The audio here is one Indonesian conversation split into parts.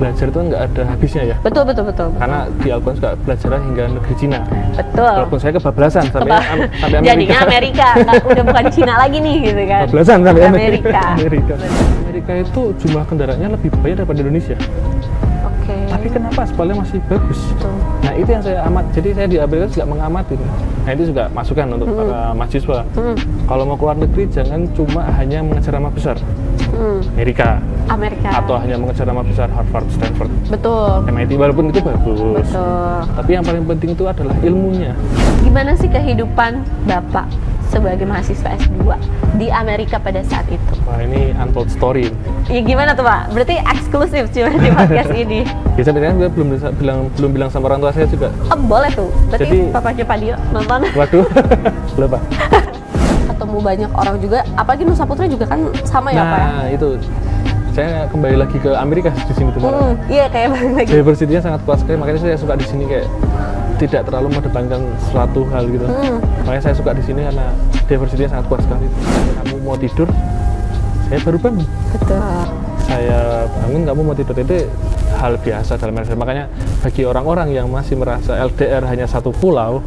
belajar itu nggak ada habisnya ya. Betul. Karena di Al-Quran juga belajar hingga negeri Cina. Betul. Walaupun saya kebablasan sampai Amerika. Jadinya Amerika, udah bukan Cina lagi nih gitu kan. Kebablasan sampai Amerika. Amerika itu jumlah kendaraannya lebih banyak daripada Indonesia. Oke. Tapi kenapa aspalnya masih bagus? Betul. Nah itu yang saya jadi saya di Amerika juga mengamati. Nah itu juga masukan untuk para mahasiswa. Kalau mau keluar negeri jangan cuma hanya mengejar nama besar. Amerika. Atau hanya mengejar nama besar Harvard, Stanford. Betul. MIT walaupun itu bagus. Betul. Tapi yang paling penting itu adalah ilmunya. Gimana sih kehidupan Bapak sebagai mahasiswa S2 di Amerika pada saat itu? Wah ini untold story. Ya gimana tuh Pak? Berarti eksklusif cuma di podcast ini. Bisa saya belum bilang sama orang tua saya juga. Oh, boleh tuh. Berarti Jadi, Papanya Pak Dio nonton. Waduh, lupa. Ketemu banyak orang juga, apalagi Nusa Putra juga kan sama ya Pak ya? Nah itu saya kembali lagi ke Amerika di sini tuh. Iya kayak balik lagi. Diversity-nya sangat kuat sekali, makanya saya suka di sini kayak tidak terlalu mendepankan suatu hal gitu. Makanya saya suka di sini karena diversity-nya sangat kuat sekali. Kamu mau tidur, saya baru bangun. Betul. Saya bangun, kamu mau tidur, itu hal biasa dalam hidup. Makanya bagi orang-orang yang masih merasa LDR hanya satu pulau,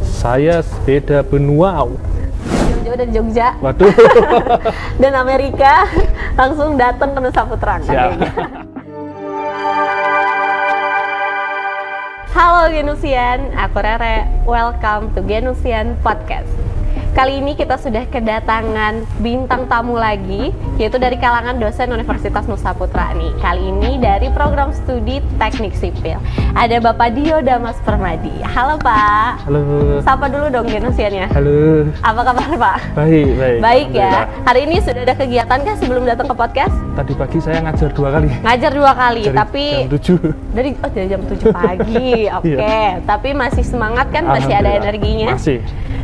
saya beda benua. Jauh-jauh dari Jogja. Waduh. Dan Amerika langsung datang ke Nusa Putra kan kayaknya. Halo Genusian, aku Rere. Welcome to Genusian Podcast. Kali ini kita sudah kedatangan bintang tamu lagi, yaitu dari kalangan dosen Universitas Nusa Putra nih. Kali ini dari program studi Teknik Sipil. Ada Bapak Dio Damas Permadi. Halo Pak. Halo. Sapa dulu dong Genusiannya. Halo. Apa kabar Pak? Baik. Baik ya. Hari ini sudah ada kegiatan kah sebelum datang ke podcast? Tadi pagi saya ngajar 2 kali. Ngajar 2 kali, Dari tapi jam 7. dari jam 7 pagi. Oke. Tapi masih semangat kan? Masih ada energinya? Masih.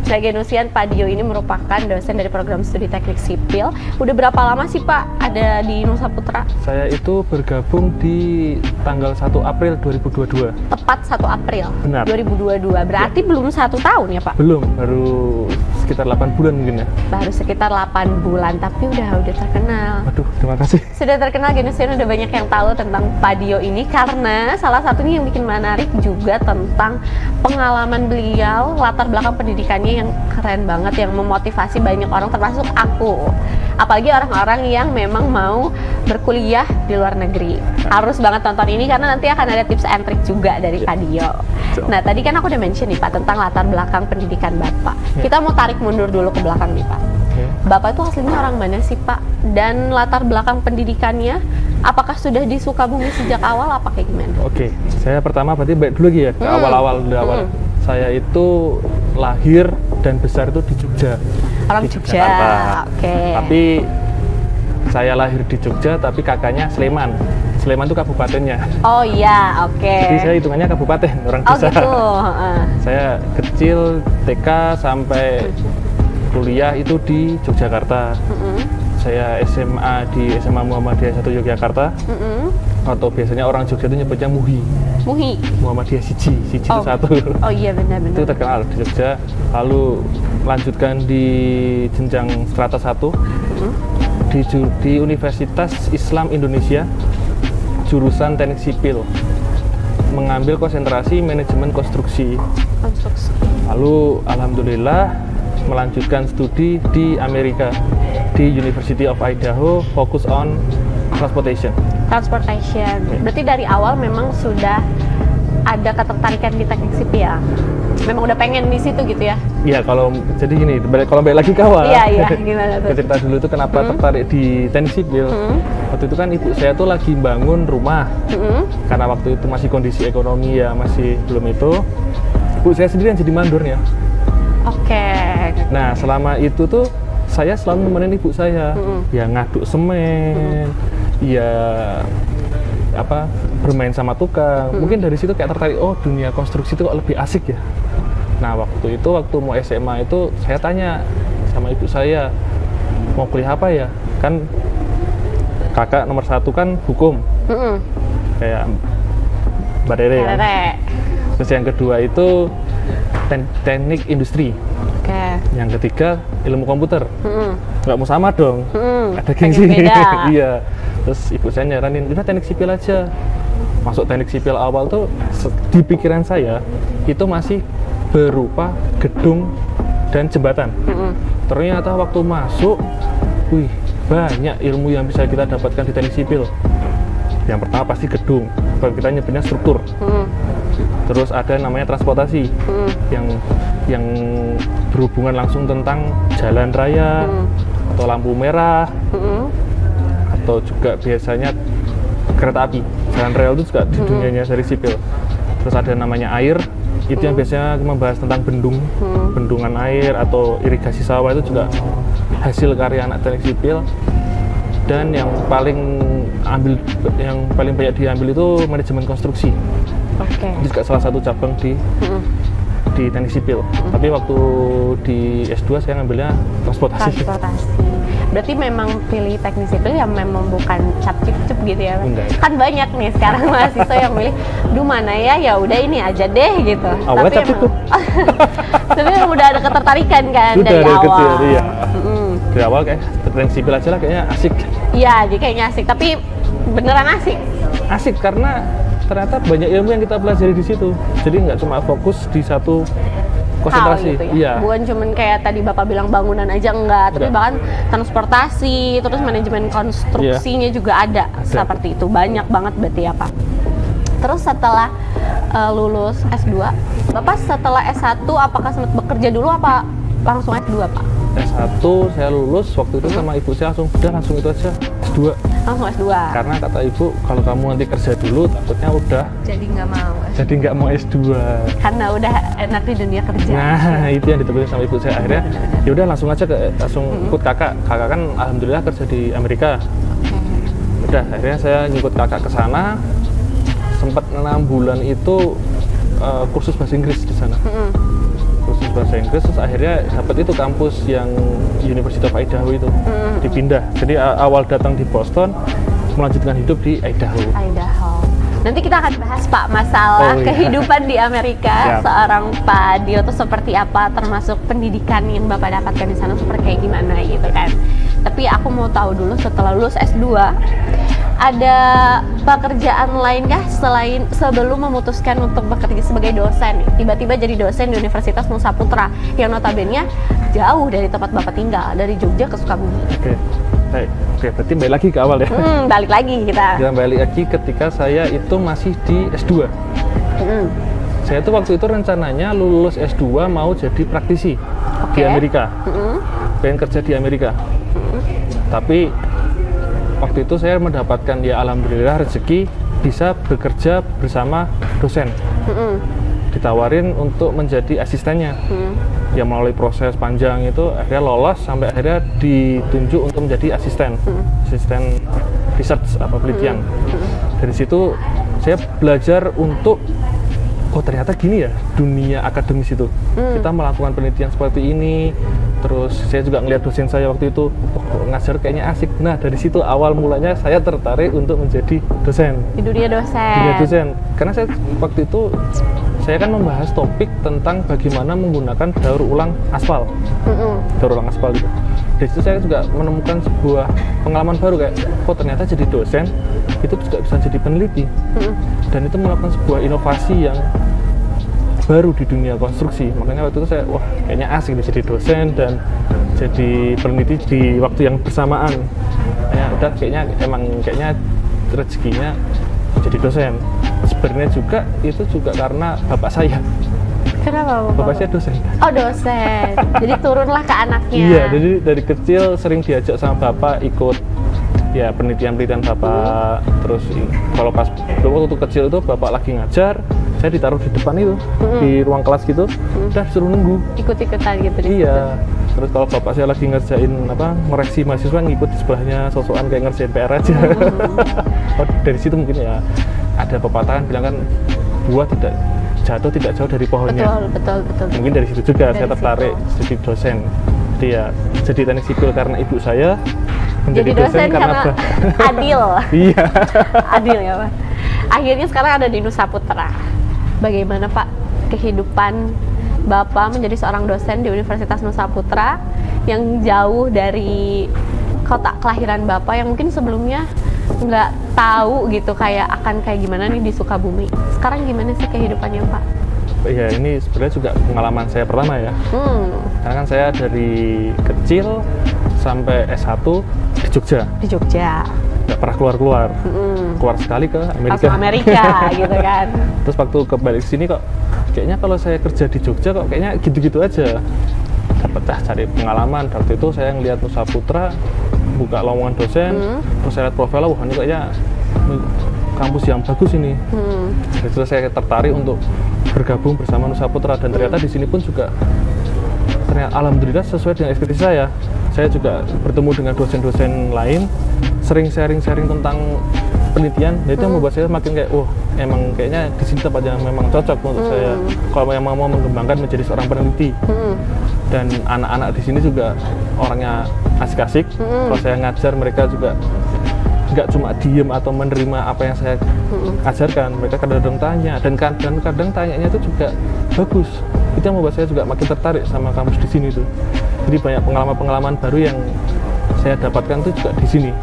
Nah, Genusian, Pak Dio ini merupakan dosen dari program studi Teknik Sipil. Udah berapa lama sih Pak ada di Nusa Putra? Saya itu bergabung di tanggal 1 April 2022. Tepat 1 April Benar. 2022. Berarti belum 1 tahun ya Pak? Belum, baru sekitar 8 bulan mungkin ya. Baru sekitar 8 bulan, tapi udah terkenal. Waduh, terima kasih. Sudah terkenal, Genusian, udah banyak yang tahu tentang Pak Dio ini karena salah satunya yang bikin menarik juga tentang pengalaman beliau, latar belakang pendidikannya yang keren banget, yang memotivasi banyak orang termasuk aku. Apalagi orang-orang yang memang mau berkuliah di luar negeri. Harus banget tonton ini karena nanti akan ada tips and trick juga dari Pak Dio. Nah, tadi kan aku udah mention nih Pak tentang latar belakang pendidikan Bapak. Kita mau tarik mundur dulu ke belakang nih Pak. Bapak itu aslinya orang mana sih Pak? Dan latar belakang pendidikannya, apakah sudah di Sukabumi sejak awal apa kayak gimana? Oke, saya pertama berarti balik dulu lagi ya, ke awal-awal. Saya itu lahir dan besar itu di Jogja. Orang di Jogja, oke. Tapi saya lahir di Jogja, tapi kakaknya Sleman. Sleman itu kabupatennya. Oh iya, oke. Jadi saya hitungannya kabupaten, orang Oh desa. gitu. Saya kecil TK sampai kuliah itu di Yogyakarta. Saya SMA di SMA Muhammadiyah 1 Yogyakarta. Atau biasanya orang Jogja itu nyebutnya MUHI. Muhammadiyah Siji itu 1. Oh iya benar-benar. Itu terkenal di Jogja. Lalu lanjutkan di jenjang strata 1 di Universitas Islam Indonesia, jurusan Teknik Sipil, mengambil konsentrasi manajemen konstruksi. Lalu alhamdulillah melanjutkan studi di Amerika di University of Idaho, fokus on transportation. Berarti dari awal memang sudah ada ketertarikan di teknik sipil. Memang udah pengen di situ gitu ya? Iya, kalau jadi gini, kalau balik lagi ke awal. Iya, gimana tuh? Cerita dulu itu kenapa tertarik di teknik sipil. Waktu itu kan ibu saya tuh lagi bangun rumah. Karena waktu itu masih kondisi ekonomi ya masih belum itu. Ibu saya sendiri yang jadi mandornya. Oke. Nah, selama itu tuh saya selalu nemenin ibu saya. Ya ngaduk semen, ya bermain sama tukang. Mungkin dari situ kayak tertarik, oh dunia konstruksi itu kok lebih asik ya. Nah, waktu mau SMA itu saya tanya sama ibu saya, mau kuliah apa ya? Kan kakak nomor 1 kan hukum, kayak Mbak Rere kan. Terus yang kedua itu teknik industri. Yang ketiga ilmu komputer. Nggak mau sama dong, ada gengsi. Beda. Iya. Terus ibu saya nyaranin, udah teknik sipil aja. Masuk teknik sipil awal tuh di pikiran saya itu masih berupa gedung dan jembatan. Ternyata waktu masuk, wih, banyak ilmu yang bisa kita dapatkan di teknik sipil. Yang pertama pasti gedung, kalau kita nyebutnya struktur. Terus ada namanya transportasi, yang berhubungan langsung tentang jalan raya atau lampu merah, atau juga biasanya kereta api. Jalan rel itu juga di dunianya dari sipil. Terus ada namanya air, itu yang biasanya membahas tentang bendungan air atau irigasi sawah, itu juga hasil karya anak teknik sipil. Dan yang paling banyak diambil itu manajemen konstruksi. Itu juga salah satu cabang di teknik sipil. Tapi waktu di S2 saya ngambilnya transportasi. Berarti memang pilih teknik sipil yang memang bukan cap-cip-cip gitu ya? Enggak. Kan banyak nih sekarang mahasiswa yang milih, duh mana ya udah ini aja deh gitu. Awalnya cap-cip. Tapi emang udah ada ketertarikan kan dari awal. Kecil, iya. Dari awal kayak teknik sipil aja lah, kayaknya asik. Iya, jadi kayaknya asik. Tapi beneran asik? Asik karena ternyata banyak ilmu yang kita pelajari di situ. Jadi nggak cuma fokus di satu konsentrasi. Gitu ya? Iya. Bukan cuman kayak tadi Bapak bilang bangunan aja enggak, tapi bahkan transportasi, terus manajemen konstruksinya juga ada. Seperti itu. Banyak banget berarti ya, Pak. Terus setelah lulus S2, Bapak setelah S1 apakah sempat bekerja dulu apa langsung S2, Pak? S1 saya lulus waktu itu sama ibu saya langsung itu aja S2. Langsung S2. Karena kata ibu, kalau kamu nanti kerja dulu takutnya udah jadi nggak mau S2. Karena udah enak di dunia kerja. Nah, itu yang ditemuin sama ibu saya. Akhirnya ya udah langsung aja ikut kakak. Kakak kan alhamdulillah kerja di Amerika. Udah, akhirnya saya ngikut kakak ke sana. Sempat 6 bulan itu kursus bahasa Inggris di sana. Kursus bahasa Inggris, terus akhirnya dapat itu kampus yang University of Idaho itu dipindah. Jadi awal datang di Boston, melanjutkan hidup di Idaho. Nanti kita akan bahas Pak masalah kehidupan di Amerika. Seorang Pak Dio itu seperti apa, termasuk pendidikan yang Bapak dapatkan di sana seperti kayak gimana gitu kan. Tapi aku mau tahu dulu, setelah lulus S2 ada pekerjaan lain kah selain sebelum memutuskan untuk bekerja sebagai dosen? Tiba-tiba jadi dosen di Universitas Nusa Putra yang notabene jauh dari tempat Bapak tinggal, dari Jogja ke Sukabumi. Oke, berarti balik lagi ke awal ya. Balik lagi kita. Dan balik lagi ketika saya itu masih di S2. Saya tuh waktu itu rencananya lulus S2 mau jadi praktisi di Amerika. Pengen kerja di Amerika. Tapi waktu itu saya mendapatkan ya alhamdulillah rezeki bisa bekerja bersama dosen. Ditawarin untuk menjadi asistennya. Ya melalui proses panjang itu akhirnya lolos sampai akhirnya ditunjuk untuk menjadi asisten research apa penelitian. Dari situ saya belajar untuk ternyata gini ya dunia akademis itu. Kita melakukan penelitian seperti ini. Terus saya juga ngeliat dosen saya waktu itu, ngajar kayaknya asik. Nah dari situ awal mulanya saya tertarik untuk menjadi dosen. Di dunia dosen. Karena saya waktu itu saya kan membahas topik tentang bagaimana menggunakan daur ulang aspal. Daur ulang aspal itu. Dari situ saya juga menemukan sebuah pengalaman baru kayak, ternyata jadi dosen itu juga bisa jadi peneliti. Dan itu melakukan sebuah inovasi yang baru di dunia konstruksi. Makanya waktu itu saya kayaknya asik nih jadi dosen dan jadi peneliti di waktu yang bersamaan. Ya udah kayaknya rezekinya jadi dosen. Sebenarnya juga itu juga karena bapak saya. Kenapa Bapak saya dosen. Oh dosen. Jadi turunlah ke anaknya. Iya, jadi dari kecil sering diajak sama bapak ikut ya penelitian bapak. Terus kalau pas waktu kecil itu bapak lagi ngajar, saya ditaruh di depan itu di ruang kelas gitu, udah disuruh nunggu. Ikut-ikutan gitu. Iya. Terus kalau bapak saya lagi ngerjain ngoreksi mahasiswa, ngikut di sebelahnya sosokan kayak ngerjain PR aja. Dari situ mungkin ya ada pepatah bilang kan buah tidak jauh dari pohonnya. Betul. Mungkin dari situ juga saya tertarik jadi dosen. Jadi ya jadi teknik sipil karena ibu saya, menjadi dosen karena adil. Iya. Adil ya Pak. Akhirnya sekarang ada di Nusa Putra. Bagaimana Pak kehidupan Bapak menjadi seorang dosen di Universitas Nusa Putra yang jauh dari kota kelahiran Bapak yang mungkin sebelumnya nggak tahu gitu kayak akan kayak gimana nih di Sukabumi. Sekarang gimana sih kehidupannya Pak? Ya ini sebenarnya juga pengalaman saya pertama ya. Karena kan saya dari kecil sampai S1 di Jogja. Di Jogja. Nggak pernah keluar-keluar. Keluar sekali ke Amerika. Langsung Amerika gitu kan. Terus waktu kembali ke sini kok kayaknya kalau saya kerja di Jogja kok kayaknya gitu-gitu aja. Dapat cari pengalaman. Waktu itu saya ngeliat Nusa Putra, buka lowongan dosen, terus saya lihat profil, wah ini kayaknya kampus yang bagus ini. Jadi terus saya tertarik untuk bergabung bersama Nusa Putra, dan ternyata di sini pun juga ternyata alhamdulillah sesuai dengan ekspektasi saya. Saya juga bertemu dengan dosen-dosen lain, sering sharing-sharing tentang penelitian, itu yang membuat saya makin kayak, wah emang kayaknya di sini tempat yang memang cocok untuk saya kalau memang mau mengembangkan menjadi seorang peneliti. Dan anak-anak di sini juga orangnya asik-asik. Kalau saya ngajar mereka juga nggak cuma diem atau menerima apa yang saya ajarkan, mereka kadang-kadang tanya, dan kadang-kadang tanyanya itu juga bagus. Itu yang membuat saya juga makin tertarik sama kampus di sini tuh. Jadi banyak pengalaman-pengalaman baru yang saya dapatkan tuh juga di sini,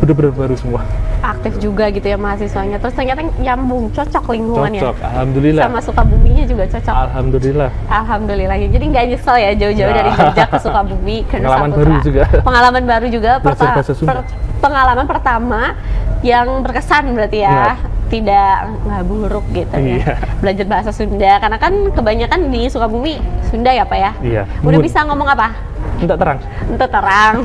bener-bener baru semua. Aktif juga gitu ya mahasiswanya, terus ternyata nyambung, cocok lingkungannya. Cocok, alhamdulillah. Sama Sukabuminya juga cocok. Alhamdulillah. Alhamdulillah. Jadi nggak nyesel ya jauh-jauh dari Jogja ke Sukabumi, ke Nusa Pengalaman Putra. baru juga. Pengalaman baru juga. Belajar bahasa Sunda. Pengalaman pertama yang berkesan berarti ya. Benar. Tidak nggak buruk gitu Iya. ya. Belajar bahasa Sunda, karena kan kebanyakan di Sukabumi Sunda ya Pak ya. Iya. Udah Muhun. bisa ngomong apa? Enggak terang. Terang.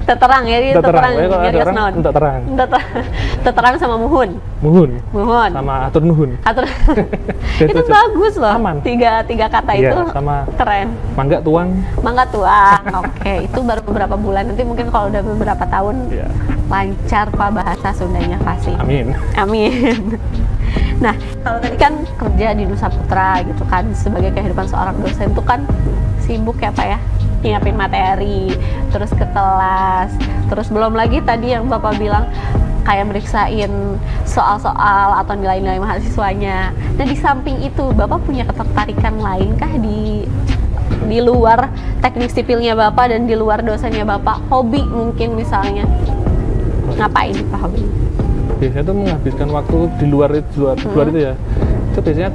Terang ya, Enggak terang. terang. Kalau ada orang enggak terang. Terang sama muhun. Muhun. Muhun. Sama atur nuhun. Atur. Itu Itu aja. bagus loh. Aman. Tiga kata Iya, itu sama keren. mangga tuang. Mangga tuang. Oke, itu baru beberapa bulan. Nanti mungkin kalau udah beberapa tahun Iya. lancar Pak bahasa Sundanya pasti. Amin. Amin. Nah, kalau tadi kan kerja di Nusa Putra gitu kan, sebagai kehidupan seorang dosen itu kan sibuk ya Pak ya, nyiapin materi, terus ke kelas, terus belum lagi tadi yang Bapak bilang kayak meriksain soal-soal atau nilai-nilai mahasiswanya. Nah, di samping itu Bapak punya ketertarikan lain kah di luar teknik sipilnya Bapak dan di luar dosennya Bapak? Hobi mungkin misalnya. Ngapain Pak hobi? Biasanya tuh menghabiskan waktu di luar itu ya. Itu biasanya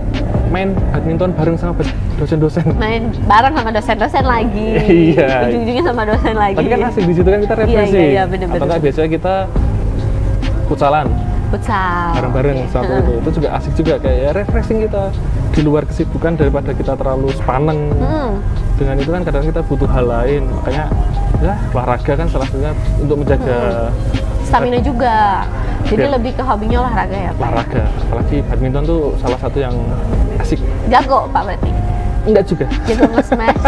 main badminton bareng sama dosen-dosen. Main bareng sama dosen-dosen lagi. Iya. Ujung-ujungnya sama dosen lagi. Tapi kan asik di situ kan kita refreshing. Iya, bener-bener. Atau nggak biasanya kita futsalan Futsal. bareng-bareng satu itu. Itu juga asik juga, kayak ya refreshing kita di luar kesibukan daripada kita terlalu sepaneng. Dengan itu kan kadang kita butuh hal lain. Makanya ya olahraga kan salah satunya untuk menjaga Stamina juga. Jadi Iya. lebih ke hobinya olahraga ya Pak? olahraga. Apalagi badminton tuh salah satu yang asik. Jago Pak berarti? Enggak juga. Jago nge-smash?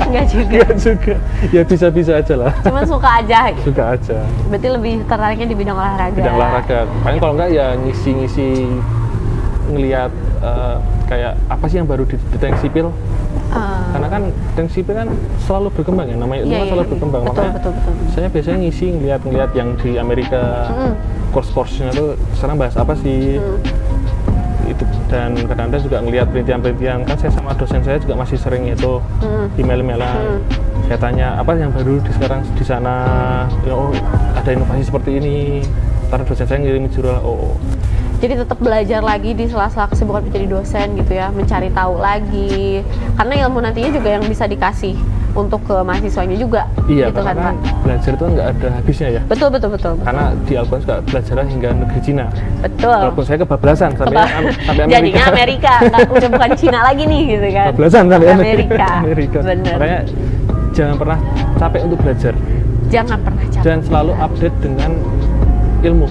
Enggak juga. Enggak juga. Ya bisa-bisa aja lah. Cuman suka aja gitu. Suka aja. Berarti lebih tertariknya di bidang olahraga. Bidang olahraga. Paling kalau enggak ya ngisi-ngisi ngelihat kayak apa sih yang baru di teknik sipil. Karena kan teknik sipil kan selalu berkembang ya, namanya ilmu Iya, kan iya, selalu iya. berkembang. Betul, Makanya betul. saya biasanya ngisi ngelihat yang di Amerika, course-course-nya tuh sekarang bahas apa sih. Itu, dan kadang-kadang juga ngelihat penelitian-penelitian, kan saya sama dosen saya juga masih sering itu email-emailan. Saya tanya apa yang baru di sekarang di sana, ya, oh ada inovasi seperti ini. Ntar dosen saya ngirim jurnal, oh Jadi tetap belajar lagi di sela-sela kesibukan menjadi dosen gitu ya, mencari tahu lagi. Karena ilmu nantinya juga yang bisa dikasih untuk ke mahasiswanya juga. iya, gitu karena kan, kan belajar itu nggak ada habisnya ya. Betul. Karena di Alban juga belajar hingga negeri Cina. Betul. Walaupun saya kebablasan sampai Amerika. Jadinya Amerika, udah bukan Cina lagi nih gitu kan. Kebablasan sampai Amerika. Amerika. Bener. Makanya jangan pernah capek untuk belajar. Jangan pernah capek. Dan selalu update dengan ilmu.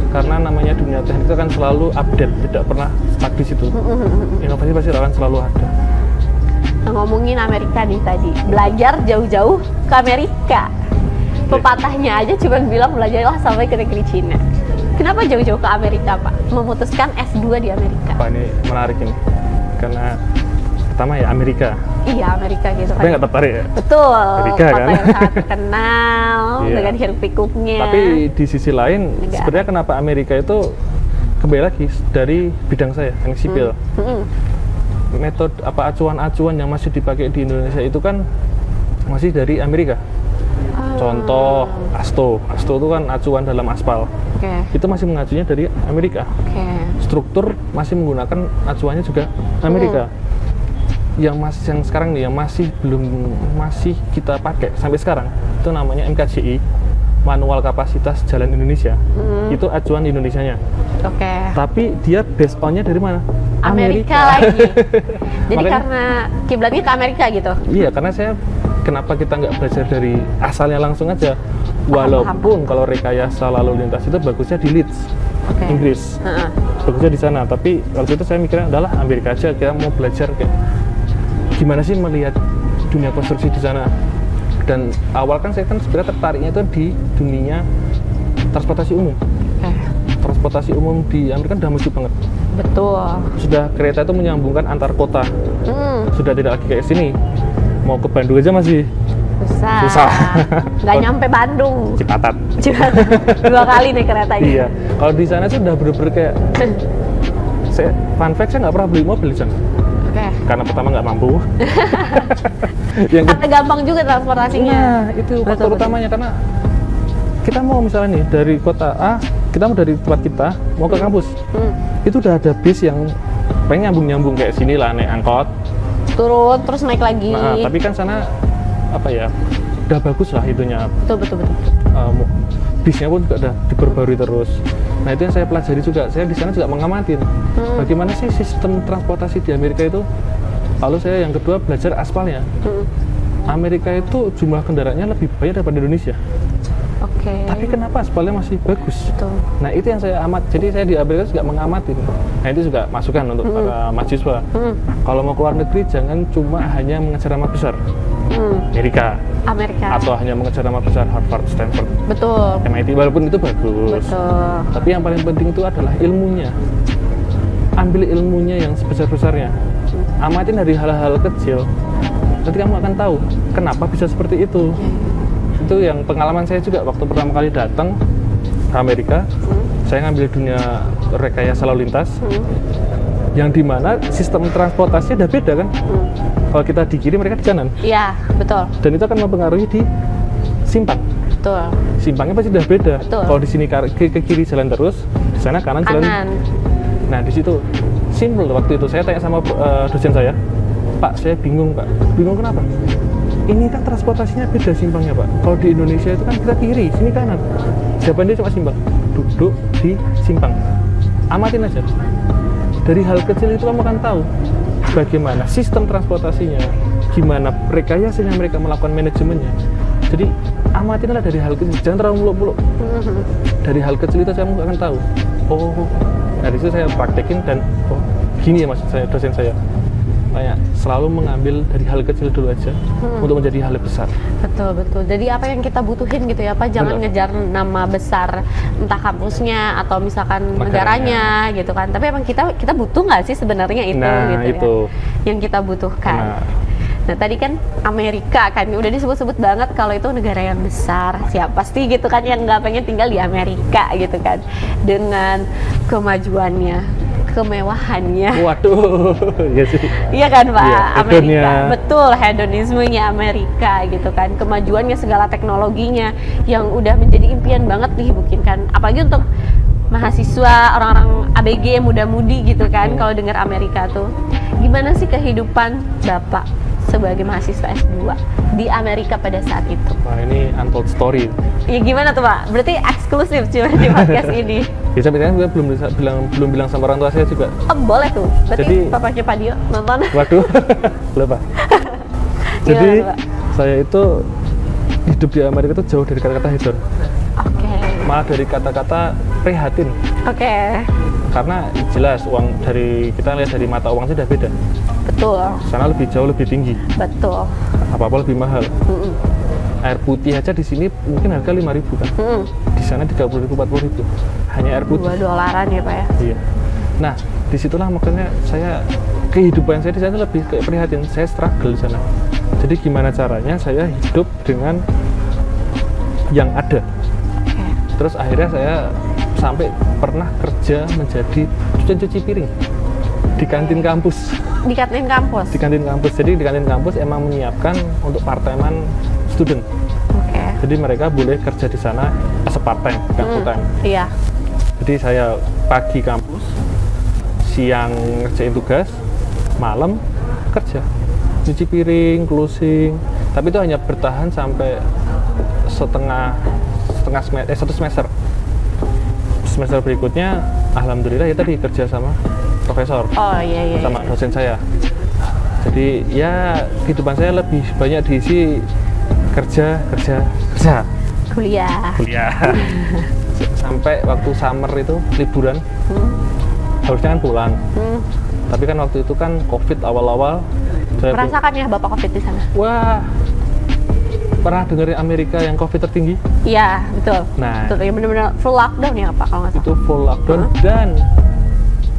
Karena namanya dunia teknik itu kan selalu update, tidak pernah stuck di situ. Inovasi pasti akan selalu ada. Nah, ngomongin Amerika nih tadi, belajar jauh-jauh ke Amerika. Pepatahnya aja cuma bilang belajarlah sampai ke negeri Cina. Kenapa jauh-jauh ke Amerika Pak? Memutuskan S2 di Amerika. Pak, ini menarik ini. Karena pertama ya Amerika. Iya Amerika gitu Tapi kan. nggak tertarik ya. Betul. Amerika, kota kan? yang sangat terkenal Iya. dengan hiruk pikuknya. Tapi di sisi lain, Negara. sebenarnya kenapa Amerika itu kembali lagi dari bidang saya, teknik sipil. Metode apa acuan-acuan yang masih dipakai di Indonesia itu kan masih dari Amerika. Contoh ASTO itu kan acuan dalam aspal. Oke. Itu masih mengacunya dari Amerika. Oke. Struktur masih menggunakan acuannya juga Amerika. Yang sekarang nih, yang masih kita pakai sampai sekarang, itu namanya MKJI, Manual Kapasitas Jalan Indonesia. Itu acuan Indonesianya. Oke. Tapi dia based on-nya dari mana? Amerika lagi. Jadi Makanya- karena kiblatnya ke Amerika gitu. Iya, karena kenapa kita nggak belajar dari asalnya langsung aja? Walaupun kalau rekayasa lalu lintas itu bagusnya di Leeds, Oke. Inggris. Heeh. Bagusnya di sana. Tapi waktu itu saya mikirnya adalah Amerika aja. Kita mau belajar kayak gimana sih melihat dunia konstruksi di sana. Dan awal kan saya kan sebenarnya tertariknya itu di dunia transportasi umum. Oke. Transportasi umum di Amerika kan udah maju banget. Betul. Sudah kereta itu menyambungkan antar kota. Sudah tidak lagi kayak sini. Mau ke Bandung aja masih Susah. Nggak nyampe Bandung. Cipatat. Cuma 2 kali nih keretanya. Iya. Kalau di sana sih udah bener-bener kayak fun fact, saya nggak pernah beli mobil di sana. Oke. Karena pertama nggak mampu. Yang Karena gampang juga transportasinya. Nah, itu faktor Betul. utamanya karena kita mau misalnya nih dari kota A, kita mau dari tempat kita mau ke kampus. Itu udah ada bis yang pengen nyambung kayak sini lah, naik angkot. Turun terus naik lagi. Nah, tapi kan sana apa ya? Udah bagus lah itunya. Betul. Bisnya pun juga udah diperbarui terus. Nah, itu yang saya pelajari juga. Saya di sana juga mengamatin bagaimana sih sistem transportasi di Amerika itu. Lalu saya yang kedua belajar aspalnya. Amerika itu jumlah kendaraannya lebih banyak daripada Indonesia. Oke. Tapi kenapa aspalnya masih bagus? Betul. Nah, itu yang saya jadi saya di Amerika juga mengamatin. Nah, itu juga masukan untuk para mahasiswa. Kalau mau keluar negeri jangan cuma hanya mengejar nama besar Amerika atau hanya mengejar nama besar Harvard, Stanford, Betul. MIT, walaupun itu bagus. Betul. Tapi yang paling penting itu adalah ilmunya. Ambil ilmunya yang sebesar-besarnya. Amatin dari hal-hal kecil. Nanti kamu akan tahu kenapa bisa seperti itu. Itu yang pengalaman saya juga waktu pertama kali datang ke Amerika. Saya ngambil dunia rekayasa lalu lintas. Yang dimana sistem transportasinya udah beda kan. Kalau kita di kiri, mereka di kanan. Iya, betul. Dan itu akan mempengaruhi di simpang. Betul. Simpangnya pasti udah beda. Betul. Kalau di sini ke kiri jalan terus, di sana kanan jalan. Nah, di situ simple waktu itu saya tanya sama dosen saya, Pak, saya bingung Pak. Bingung kenapa? Ini kan transportasinya beda simpangnya Pak. Kalau di Indonesia itu kan kita kiri, sini kanan. Jawaban dia cuma simpel, duduk di simpang. Amatin aja. Dari hal kecil itu kamu akan tahu bagaimana sistem transportasinya, gimana rekayasanya mereka melakukan manajemennya. Jadi amatinlah dari hal kecil, jangan terlalu muluk-muluk. Dari hal kecil itu kamu akan tahu. Oh, dari situ saya praktekin dan oh gini ya maksud saya dosen saya. Kayak selalu mengambil dari hal kecil dulu aja untuk menjadi hal besar. Betul. Jadi apa yang kita butuhin gitu ya Pak, jangan ngejar nama besar entah kampusnya atau misalkan negaranya gitu kan. Tapi emang kita butuh nggak sih sebenarnya itu gitu itu ya, yang kita butuhkan. Nah tadi kan Amerika kan udah disebut-sebut banget kalau itu negara yang besar. Siapa sih gitu kan yang nggak pengen tinggal di Amerika gitu kan, dengan kemajuannya, kemewahannya. Waduh, iya sih. Iya kan Pak, Iya, Amerika. hedonnya. Betul, hedonismenya Amerika gitu kan. Kemajuannya, segala teknologinya yang udah menjadi impian banget nih mungkin kan. Apalagi untuk mahasiswa, orang-orang ABG, muda-mudi gitu kan, kalau dengar Amerika tuh. Gimana sih kehidupan Bapak sebagai mahasiswa S2 di Amerika pada saat itu? Wah, ini untold story. Ya gimana tuh Pak? Berarti eksklusif cuma di podcast ini. Ya sampai sekarang gue belum bilang sama orang tua saya juga. Oh, boleh tuh. Berarti Jadi- papanya Pak Dio nonton. Waduh, lupa. Jadi saya itu hidup di Amerika itu jauh dari kata-kata hedon, Oke. malah dari kata-kata prihatin. Oke. Karena jelas uang dari kita lihat dari mata uang sudah beda. Betul. Sana lebih jauh lebih tinggi, Betul. apa-apa lebih mahal. Air putih aja di sini mungkin harga 5.000 kan. Di sana 30.000, 40.000. Hanya air putih. $2 ya Pak ya. Iya. Nah, disitulah makanya saya kehidupan saya di sana lebih kayak prihatin. Saya struggle di sana. Jadi gimana caranya saya hidup dengan yang ada. Oke. Terus akhirnya saya sampai pernah kerja menjadi cuci piring di kantin kampus. Di kantin kampus. Di kantin kampus. Jadi di kantin kampus emang menyiapkan untuk part-timean student. Oke. Jadi mereka boleh kerja di sana as a part time, bukan full time. Iya. Jadi saya pagi kampus, siang ngerjain tugas, malam kerja, cuci piring, closing. Tapi itu hanya bertahan sampai satu semester. Semester berikutnya, alhamdulillah ya tadi kerja sama profesor, Oh iya. sama dosen saya. Jadi ya kehidupan saya lebih banyak diisi kerja. Kuliah. Sampai waktu summer itu liburan, harusnya kan pulang. Tapi kan waktu itu kan COVID awal-awal. Merasakan ya Bapak COVID di sana? Wah, pernah dengerin Amerika yang COVID tertinggi? Iya, betul. Nah, Betul, yang benar-benar full lockdown ya Pak kalau nggak salah. itu full lockdown dan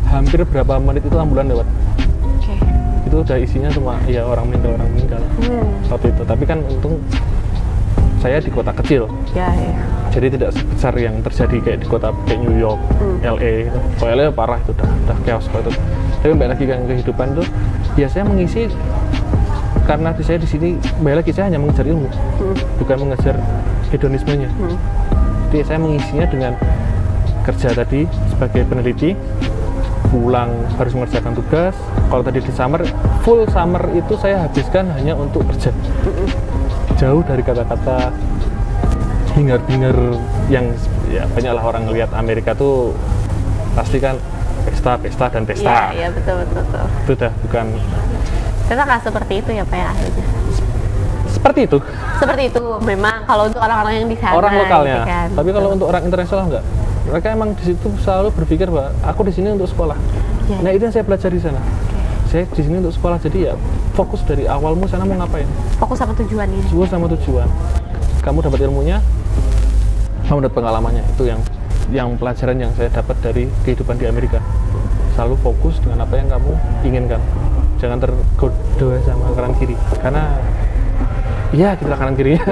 hampir berapa menit itu ambulan lewat. Oke. Itu udah isinya cuma ya orang meninggal waktu itu. Tapi kan untung saya di kota kecil. Ya. Jadi tidak sebesar yang terjadi kayak di kota kayak New York, LA gitu. Kalau LA parah itu udah chaos kalau itu. Tapi balik lagi kan kehidupan tuh, biasanya mengisi karena saya di sini balik lagi saya hanya mengejar ilmu, bukan mengejar hedonismenya. Jadi saya mengisinya dengan kerja tadi sebagai peneliti, pulang harus mengerjakan tugas. Kalau tadi di summer, full summer itu saya habiskan hanya untuk kerja. Jauh dari kata-kata hingar-bingar yang ya banyaklah orang ngelihat Amerika tuh pasti kan pesta dan pesta. Iya, betul. Itu udah bukan. Ternyata nggak seperti itu ya Pak ya akhirnya. Seperti itu. Seperti itu memang kalau untuk orang-orang yang di sana. Orang lokalnya. Gitu kan. Tapi kalau untuk orang internasional enggak. Mereka emang di situ selalu berpikir bahwa aku di sini untuk sekolah. Ya. Nah itu yang saya belajar di sana. Saya di sini untuk sekolah, jadi ya fokus dari awalmu sana mau ngapain. Fokus sama tujuan ini. Fokus sama tujuan. Kamu dapat ilmunya, kamu dapat pengalamannya. Itu yang pelajaran yang saya dapat dari kehidupan di Amerika. Selalu fokus dengan apa yang kamu inginkan. Jangan tergoda sama kanan kiri. Karena ya kita kanan kirinya.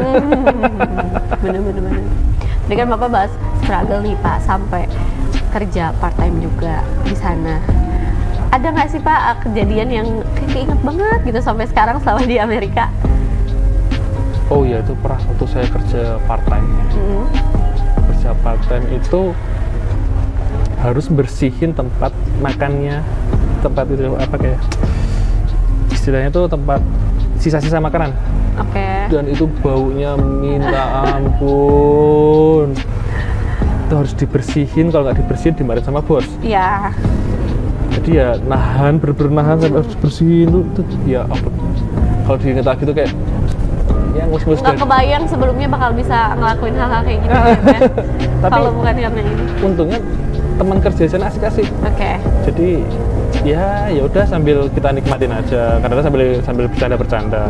Bener. Tadi kan Bapak bahas struggle nih Pak sampai kerja part time juga di sana. Ada nggak sih Pak kejadian yang keinget banget gitu sampai sekarang selama di Amerika? Oh iya, itu pernah waktu saya kerja part time. Kerja part time itu harus bersihin tempat makannya, tempat itu apa kayak istilahnya tuh tempat sisa-sisa makanan. Oke. Dan itu baunya minta ampun. Itu harus dibersihin, kalau nggak dibersihin dimarahin sama bos. Iya. Jadi ya nahan, bener-bener nahan sampai harus bersihin itu ya ampun. Kalau diinget lagi tuh kayak ya ngus-ngus. Nggak kebayang sebelumnya bakal bisa ngelakuin hal-hal kayak gitu ya, Tapi kalau bukan karena ini. untungnya teman kerja di sana asik-asik. Oke. Jadi ya udah sambil kita nikmatin aja, kadang-kadang sambil bercanda-bercanda.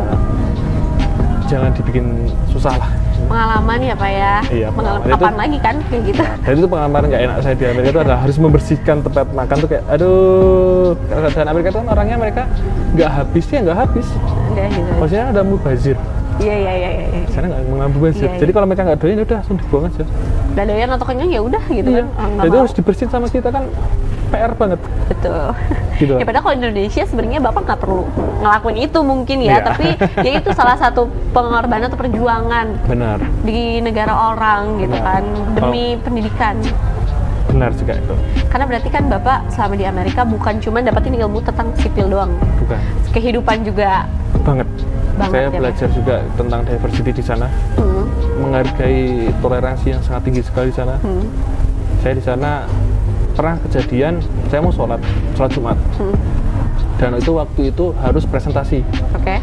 Jangan dibikin susah lah. Pengalaman ya Pak ya. Iya, pengalaman Kapan itu. lagi kan kayak gitu. Dan itu pengalaman nggak enak saya di Amerika itu adalah harus membersihkan tempat makan tuh kayak aduh. Dan Amerika itu kan orangnya mereka nggak habis ya nggak habis. Udah gitu. Maksudnya ada mubazir. Iya. Sana nggak mengambil mubazir. Iya. Jadi kalau mereka nggak doyan udah langsung dibuang aja. Udah doyan atau kenyang ya udah gitu Iya. kan. Orang nggak Jadi mau. harus dibersihin sama kita kan PR banget. Betul. Gitu. Ya padahal kalau Indonesia sebenarnya Bapak nggak perlu ngelakuin itu mungkin ya, Iya. tapi ya itu salah satu pengorbanan atau perjuangan Benar. di negara orang gitu Benar. kan demi pendidikan. Benar juga itu. Karena berarti kan Bapak selama di Amerika bukan cuma dapetin ilmu tentang sipil doang, Bukan. kehidupan juga. Banget. Banget Saya ya, Pak. belajar juga tentang diversity di sana, menghargai toleransi yang sangat tinggi sekali di sana. Saya di sana pernah kejadian, saya mau sholat Jumat, dan itu waktu itu harus presentasi. Oke.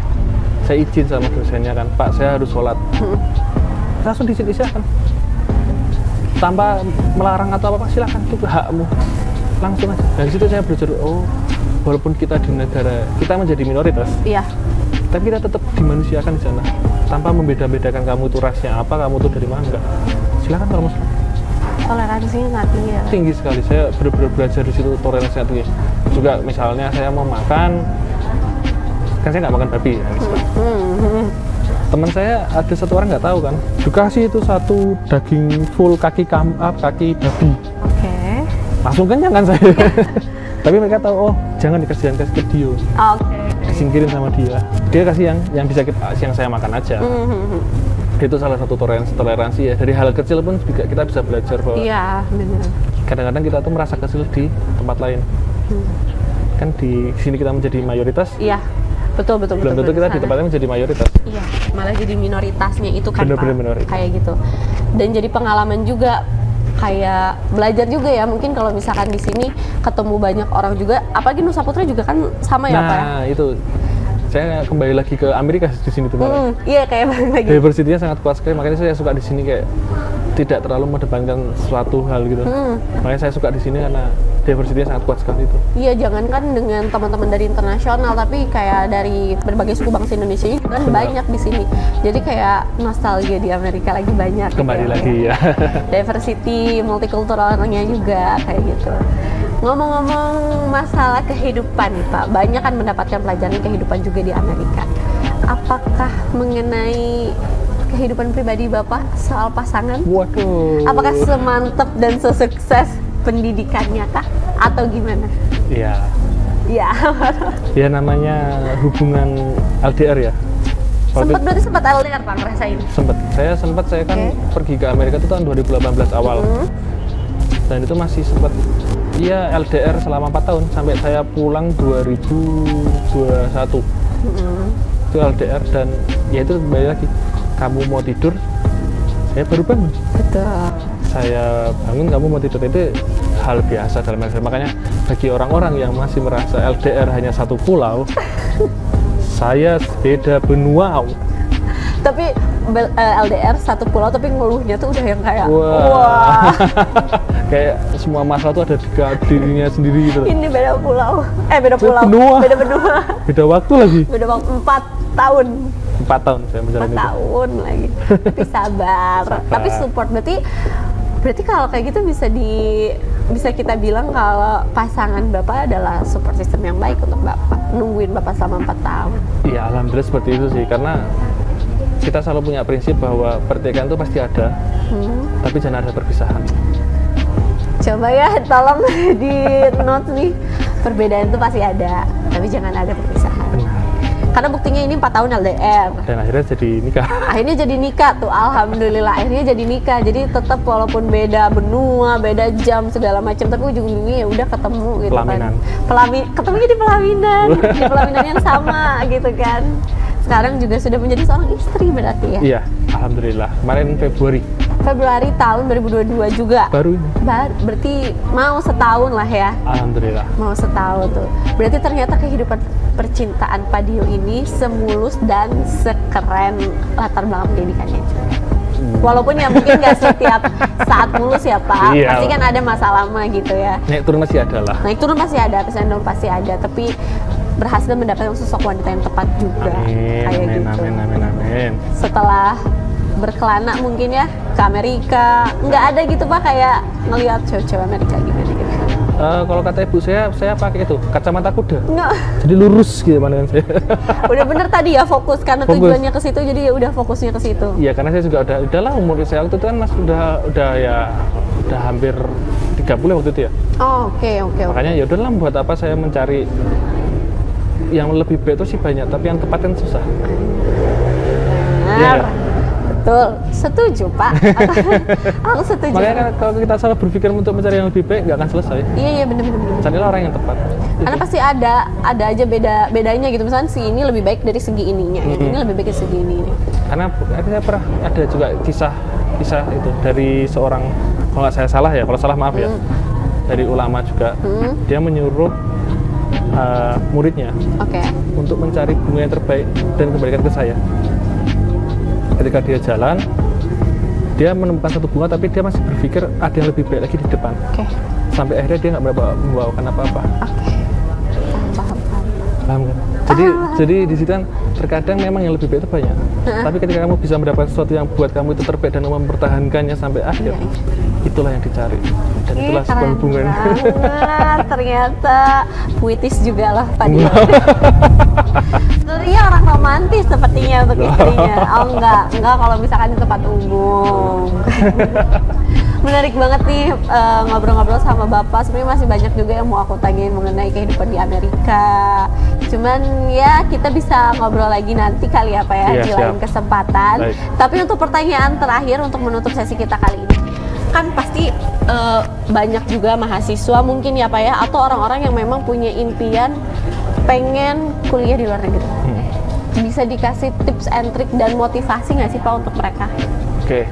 Saya izin sama dosennya kan, Pak saya harus sholat. Langsung disilakan, tanpa melarang atau apa, silakan itu hakmu, langsung aja. Dari situ saya belajar, oh walaupun kita di negara kita menjadi minoritas, Iya. tapi kita tetap dimanusiakan di sana tanpa membeda-bedakan kamu itu rasnya apa, kamu itu dari mana, enggak. Silakan kalau Muslim. Toleransinya nggak tinggi ya. Tinggi sekali, saya benar-benar belajar di situ toleransinya tinggi. Juga misalnya saya mau makan, kan saya nggak makan babi ya, teman saya ada satu orang nggak tahu kan, dikasih itu satu daging full kaki babi, Oke. langsung kenyang kan saya. Tapi mereka tahu, oh jangan kasih ke dia, Oke. disingkirin sama dia kasih yang bisa yang saya makan aja. Itu salah satu toleransi ya. Dari hal kecil pun juga kita bisa belajar bahwa Iya, benar. kadang-kadang kita tuh merasa kecil di tempat lain. Kan di sini kita menjadi mayoritas, Iya, betul. belum tentu kita di sana. tempat lain menjadi mayoritas. Iya, malah jadi minoritasnya itu kan, Bener-bener Pak. minoritas. Kayak gitu. Dan jadi pengalaman juga, kayak belajar juga ya. Mungkin kalau misalkan di sini ketemu banyak orang juga, apalagi Nusa Putra juga kan sama ya, Pak ya? Nah, itu saya kembali lagi ke Amerika di sini tuh. Iya, kayak balik lagi. Diversity-nya sangat kuat sekali, makanya saya suka di sini kayak tidak terlalu mendepankan suatu hal gitu. Makanya saya suka di sini karena diversity-nya sangat kuat sekali itu. Iya, jangankan dengan teman-teman dari internasional, tapi kayak dari berbagai suku bangsa Indonesia juga kan banyak di sini. Jadi kayak nostalgia di Amerika lagi banyak. Kembali gitu lagi ya. Diversity, multikulturalnya juga kayak gitu. Ngomong-ngomong masalah kehidupan nih Pak, banyak kan mendapatkan pelajaran kehidupan juga di Amerika. Apakah mengenai kehidupan pribadi Bapak soal pasangan? Waduh. Apakah semantap dan sesukses pendidikannya kah? Atau gimana? Iya. Ya, Ya namanya hubungan LDR ya. berarti sempat LDR Pak ngerasain? Saya kan pergi ke Amerika itu tahun 2018 awal. Dan itu masih sempat LDR selama 4 tahun sampai saya pulang 2021. Itu LDR dan ya itu kembali lagi, kamu mau tidur, saya baru bangun. Betul. Saya bangun, kamu mau tidur, itu hal biasa dalam LDR. Makanya bagi orang-orang yang masih merasa LDR hanya satu pulau, saya beda benua. Tapi LDR satu pulau tapi ngeluhnya tuh udah yang kayak Wah. Kayak semua masalah tuh ada di dirinya sendiri gitu. Ini beda pulau. Beda pulau. Benua. Beda benua. Beda waktu lagi. Beda waktu 4 tahun. 4 tahun saya 4 menjalani itu. tahun lagi. Tapi sabar. Tapi support. Berarti kalau kayak gitu bisa kita bilang kalau pasangan Bapak adalah support system yang baik untuk Bapak. Nungguin Bapak selama 4 tahun. Iya, alhamdulillah seperti itu sih, karena kita selalu punya prinsip bahwa pertikaian itu pasti ada, tapi jangan ada perpisahan. Coba ya, tolong di note nih, perbedaan itu pasti ada, tapi jangan ada perpisahan. Benar. Karena buktinya ini 4 tahun LDR. Dan akhirnya jadi nikah. Akhirnya jadi nikah tuh, alhamdulillah. Akhirnya jadi nikah, jadi tetap walaupun beda benua, beda jam segala macam, tapi ujung-ujungnya ya udah ketemu gitu Pelaminan. kan. Ketemunya di pelaminan, di pelaminan yang sama gitu kan. Sekarang juga sudah menjadi seorang istri berarti ya. Iya, alhamdulillah. Kemarin Februari tahun 2022 juga. baru ini. Berarti mau setahun lah ya. Alhamdulillah. Mau setahun tuh. Berarti ternyata kehidupan percintaan Pak Dio ini semulus dan sekeren latar belakang pendidikannya juga. Walaupun ya mungkin nggak setiap saat mulus ya Pak. Iya. Pasti kan ada masalah mah gitu ya. Naik turun masih ada lah. Naik turun pasti ada, pesan down pasti ada. Tapi berhasil mendapatkan sosok wanita yang tepat juga. Amin, Kayak amin, gitu. amin. Setelah berkelana mungkin ya ke Amerika, nggak ada gitu Pak kayak ngelihat cewek-cewek Amerika gimana gitu. Kalau kata ibu saya pakai itu kacamata kuda. Nggak, Jadi lurus gitu pandangan saya. udah bener tadi ya fokus karena Fokus. tujuannya ke situ jadi ya udah fokusnya ke situ. Iya, karena saya juga udahlah umur saya waktu itu kan mas udah hampir 30 waktu itu ya. Oh, oke. Makanya ya udahlah, buat apa saya mencari yang lebih baik itu sih banyak, tapi yang tepat kan susah. Benar. Iya. Betul, setuju Pak. Aku setuju. Makanya kan kalau kita salah berpikir untuk mencari yang lebih baik nggak akan selesai. Iya benar. Carilah orang yang tepat. Karena pasti ada aja bedanya gitu. Misalnya si ini lebih baik dari segi ininya, yang ini lebih baik dari segi ini. Karena saya pernah ada juga kisah itu dari seorang, kalau nggak saya salah ya, kalau salah maaf ya, dari ulama juga. Dia menyuruh muridnya Oke. untuk mencari bunga yang terbaik dan kembalikan ke saya. Ketika dia jalan, dia menemukan satu bunga, tapi dia masih berpikir ada yang lebih baik lagi di depan. Oke. Sampai akhirnya dia nggak membawakan apa-apa. Oke. Paham. Paham kan? Jadi di situ kan terkadang memang yang lebih baik itu banyak. Tapi ketika kamu bisa mendapatkan sesuatu yang buat kamu itu terbaik dan mempertahankannya sampai akhir, itulah yang dicari. Dan itulah sebuah Keren hubungan. banget. Ternyata puitis juga lah Pak Dio. Sebenarnya orang romantis sepertinya untuk istrinya. Oh enggak kalau misalkan di tempat umum. Menarik banget nih ngobrol-ngobrol sama Bapak. Sebenarnya masih banyak juga yang mau aku tanyain mengenai kehidupan di Amerika. Cuman ya kita bisa ngobrol lagi nanti kali ya Pak ya, Iya, di lain siap. kesempatan. Baik. Tapi untuk pertanyaan terakhir untuk menutup sesi kita kali ini, kan pasti banyak juga mahasiswa mungkin ya Pak ya, atau orang-orang yang memang punya impian pengen kuliah di luar negeri. Bisa dikasih tips and trick dan motivasi nggak sih Pak untuk mereka? Oke,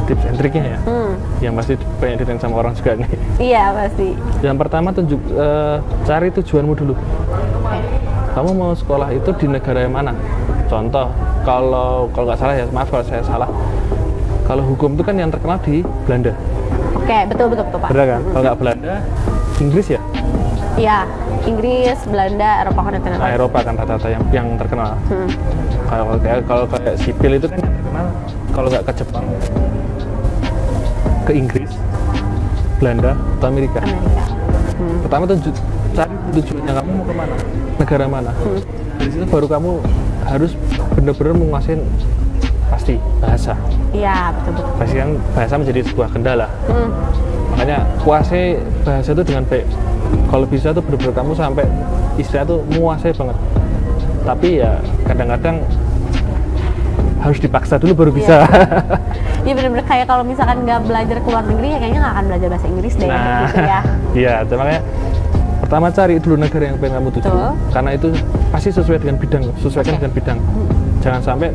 tips and triknya ya, yang pasti banyak ditanya sama orang juga nih. Iya pasti. Yang pertama cari tujuanmu dulu. Kamu mau sekolah itu di negara yang mana? Contoh, kalau nggak salah ya, maaf kalau saya salah. Kalau hukum itu kan yang terkenal di Belanda, Oke, betul Pak. benar kan? Kalau nggak Belanda, Inggris ya. Iya, Inggris, Belanda, Eropa kontinental. Nah, Eropa kan rata-rata yang terkenal. Kalau kayak sipil itu kan yang terkenal, kalau nggak ke Jepang, ke Inggris, Belanda, atau Amerika. Pertama cari tujuannya, kamu mau kemana, negara mana. Dari situ baru kamu harus benar-benar menguasai pasti bahasa. Iya, betul. Pasti kan bahasa menjadi sebuah kendala. Makanya kuasai bahasa itu dengan baik. Kalau bisa tuh benar-benar kamu sampai istilah tuh menguasai banget. Tapi ya kadang-kadang harus dipaksa dulu baru bisa. Iya benar-benar kayak kalau misalkan nggak belajar ke luar negeri ya kayaknya nggak akan belajar bahasa Inggris deh gitu ya. Iya, makanya pertama cari dulu negara yang pengen kamu tuju. Karena itu pasti sesuai dengan bidang, sesuaikan dengan bidang. Jangan sampai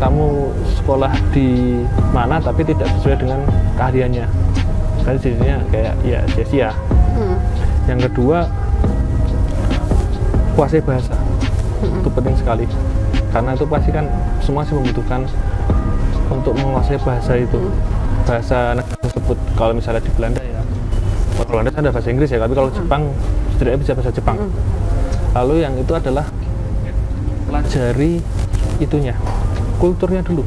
kamu sekolah di mana tapi tidak sesuai dengan keahliannya. Karena jadinya kayak ya sia-sia. Yang kedua, kuasai bahasa. Itu penting sekali. Karena itu pasti kan semua sih membutuhkan untuk menguasai bahasa itu. Bahasa negara tersebut. Kalau misalnya di Belanda ya, kalau Belanda kan ada bahasa Inggris ya, tapi kalau Jepang setidaknya bisa bahasa Jepang. Lalu yang itu adalah pelajari itunya, kulturnya dulu.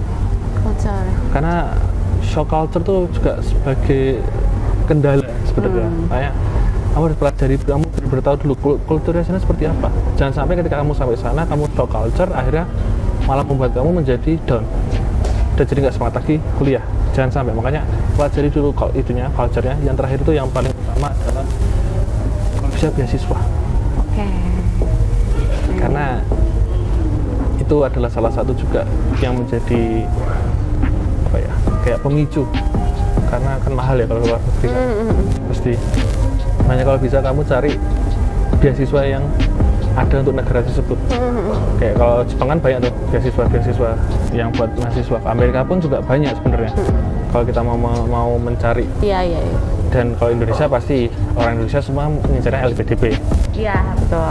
Karena shock culture tuh juga sebagai kendala sebenarnya. Kayak kamu harus pelajari, kamu bertahu dulu kulturnya sana seperti apa. Jangan sampai ketika kamu sampai sana, kamu shock culture, akhirnya malah membuat kamu menjadi down. Dan jadi nggak semangat lagi kuliah. Jangan sampai, makanya pelajari dulu itunya, culture-nya. Yang terakhir itu yang paling utama adalah kalau bisa beasiswa. Karena itu adalah salah satu juga yang menjadi apa ya, kayak pemicu. Karena kan mahal ya kalau luar negeri kan. Pasti. Makanya kalau bisa kamu cari beasiswa yang ada untuk negara tersebut. Kayak kalau Jepang kan banyak tuh beasiswa yang buat mahasiswa. Amerika pun juga banyak sebenarnya. Kalau kita mau mencari. Iya. Dan kalau Indonesia pasti orang Indonesia semua mengincarnya LPDP. Iya, betul.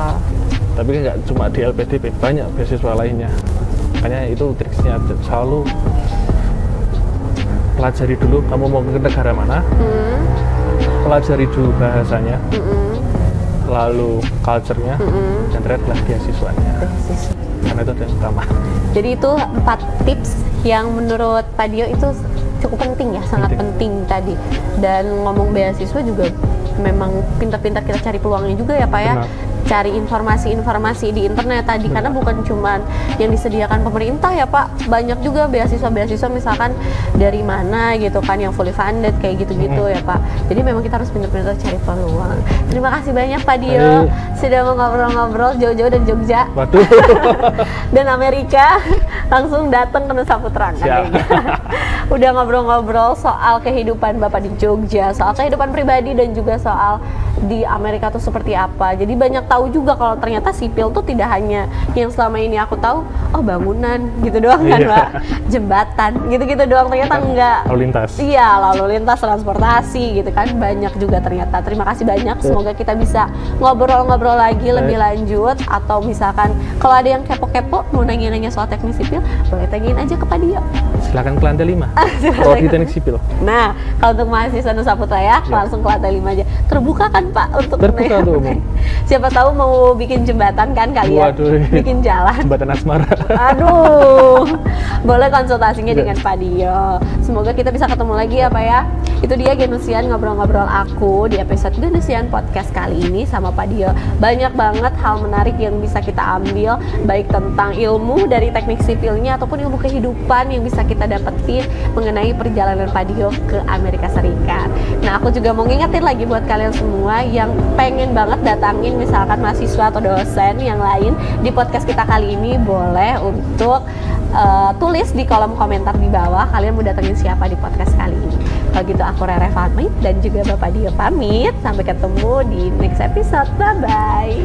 Tapi nggak cuma di LPDP, banyak beasiswa lainnya. Makanya itu triksnya, selalu pelajari dulu kamu mau ke negara mana. Pelajari dulu bahasanya. Lalu culture-nya, dan terakhir adalah beasiswanya. Karena itu yang utama. Jadi itu 4 tips yang menurut Pak Dio itu cukup penting ya, sangat penting tadi. Dan ngomong beasiswa juga memang pintar-pintar kita cari peluangnya juga ya Pak ya. Cari informasi-informasi di internet tadi, karena bukan cuma yang disediakan pemerintah ya Pak, banyak juga beasiswa-beasiswa misalkan dari mana gitu kan yang fully funded kayak gitu-gitu ya Pak. Jadi memang kita harus pintar-pintar cari peluang. Terima kasih banyak Pak Dio sudah mau ngobrol-ngobrol jauh-jauh dari Jogja. Waduh. Dan Amerika langsung datang ke Nusa Putra kan. Udah ngobrol-ngobrol soal kehidupan Bapak di Jogja, soal kehidupan pribadi dan juga soal di Amerika tuh seperti apa. Jadi banyak tahu juga kalau ternyata sipil tuh tidak hanya yang selama ini aku tahu, oh bangunan gitu doang kan Pak, jembatan gitu-gitu doang, ternyata enggak. Lalu lintas. Iya, lalu lintas, transportasi gitu kan, banyak juga ternyata. Terima kasih banyak, semoga kita bisa ngobrol-ngobrol lagi lebih lanjut, atau misalkan kalau ada yang kepo-kepo mau nanya-nanya soal teknik sipil, boleh tanyain aja ke Pak Dio. Silakan ke lantai 5. Prodi Teknik Sipil. Nah, kalau untuk mahasiswa Nusa Putra ya, langsung ke lantai 5 aja. Terbuka kan Pak untuk terbuka tuh umum. Siapa tahu mau bikin jembatan kan kalian, bikin jalan. Jembatan asmara. Aduh, boleh konsultasinya dengan Pak Dio. Semoga kita bisa ketemu lagi ya Pak ya. Itu dia Genusian, ngobrol-ngobrol aku di episode Genusian Podcast kali ini sama Pak Dio. Banyak banget hal menarik yang bisa kita ambil, baik tentang ilmu dari teknik sipilnya ataupun ilmu kehidupan yang bisa kita dapetin mengenai perjalanan Pak Dio ke Amerika Serikat. Nah, aku juga mau ngingetin lagi buat kalian semua yang pengen banget datangin misalkan mahasiswa atau dosen yang lain di podcast kita kali ini, boleh untuk tulis di kolom komentar di bawah kalian mau datengin siapa di podcast kali ini. Kalau gitu aku Rere pamit dan juga Bapak Dio pamit. Sampai ketemu di next episode. Bye bye.